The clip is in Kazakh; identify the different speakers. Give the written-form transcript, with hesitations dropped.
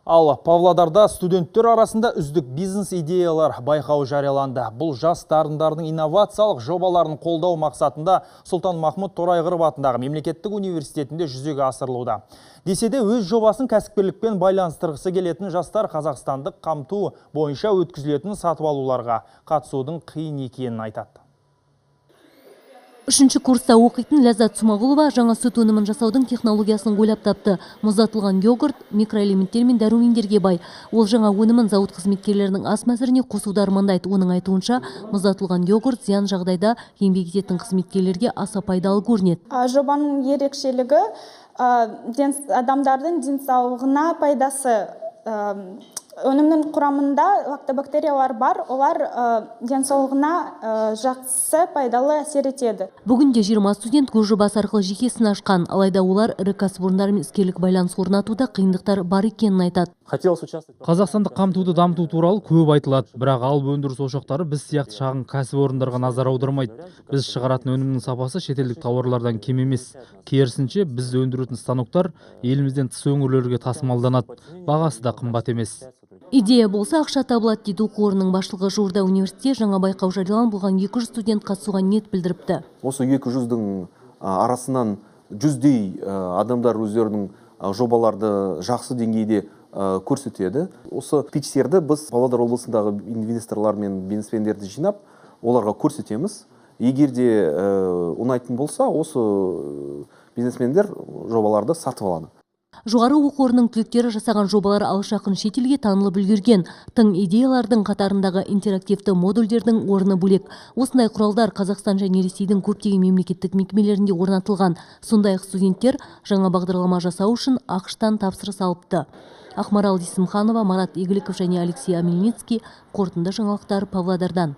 Speaker 1: Ал Павлодарда студенттер арасында үздік бизнес идеялар байқауы жарияланды. Бұл жас дарындардың инновациялық жобаларын қолдау мақсатында Сұлтан Махмұд Торайғыров атындағы мемлекеттік университетінде жүзеге асырылуда. Десе де өз жобасын кәсіпкерлікпен байланыстырғысы келетін жастар қазақстандық қамту бойынша өткізілетін сатып алуларға қатысудың қиын екенін айтады.
Speaker 2: Үшінші курста оқитын Ләззат Смағұлова жаңа сүт өнімін жасаудың технологиясын ойлап тапты. Мұздатылған йогурт микроэлементтер мен дәрумендерге бай. Ол жаңа өнімін зауыт қызметкерлерінің ас мәзіріне қосуды армандайды. Оның айтуынша, мұздатылған йогурт зиян жағдайда еңбек ететін қызметкерлерге аса пайдалы көрінеді.
Speaker 3: Жобаның ерекшелігі адамдардың денсаулығына пайдасы. Өнімнің құрамында лактобактериялар бар, олар денсаулығына жақсы пайдалы әсер етеді.
Speaker 2: Бүгінде 20 студент көз жобасы арқылы жекесін ашқан, алайда олар ірі кәсіпорындармен іскерлік байланыс орнатуда қиындықтар бар екенін айтады.
Speaker 4: Қазақстандық қамтуды дамыту туралы көп айтылады, бірақ алып өндіріс ошақтары біз сияқты шағын кәсіпорындарға назар аудармайды. Біз шығаратын өнімнің сапасы шетелдік тауарлардан кем емес. Керісінше, біз өндіретін станоктар елімізден тыс өңірлерге тасымалданады. Бағасы да қымбат емес.
Speaker 2: Идея болса ақша табылады дейді оқу орнының басшылығы. Жуырда университет жаңа байқау жарияланып, болған 200 студент қатысуға ниет білдіріпті.
Speaker 5: Осы 200-дің арасынан 100-дей адамдар өздерінің жобаларды жақсы деңгейде көрсетеді. Осы питчтерді біз Павлодар облысындағы инвесторлар мен бизнесмендерді жинап, оларға көрсетеміз. Егер де ұнайтын болса, осы бизнесмендер жобаларды сатып алады.
Speaker 2: Жоғары оқу орнының түлектері жасаған жобалар алыс-жақын шетелге танылып үлгерген. Тың идеялардың қатарындағы интерактивті модульдердің орны бөлек. Осындай құралдар Қазақстан және Ресейдің көптеген мемлекеттік мекемелерінде орнатылған. Сондай-ақ студенттер жаңа бағдарлама жасау үшін ақш-тан тапсырыс алыпты. Ақмарал Есімханова, Марат Игіліков және Алексей Амельницкий. Қорытынды жаңалықтар Павлодардан.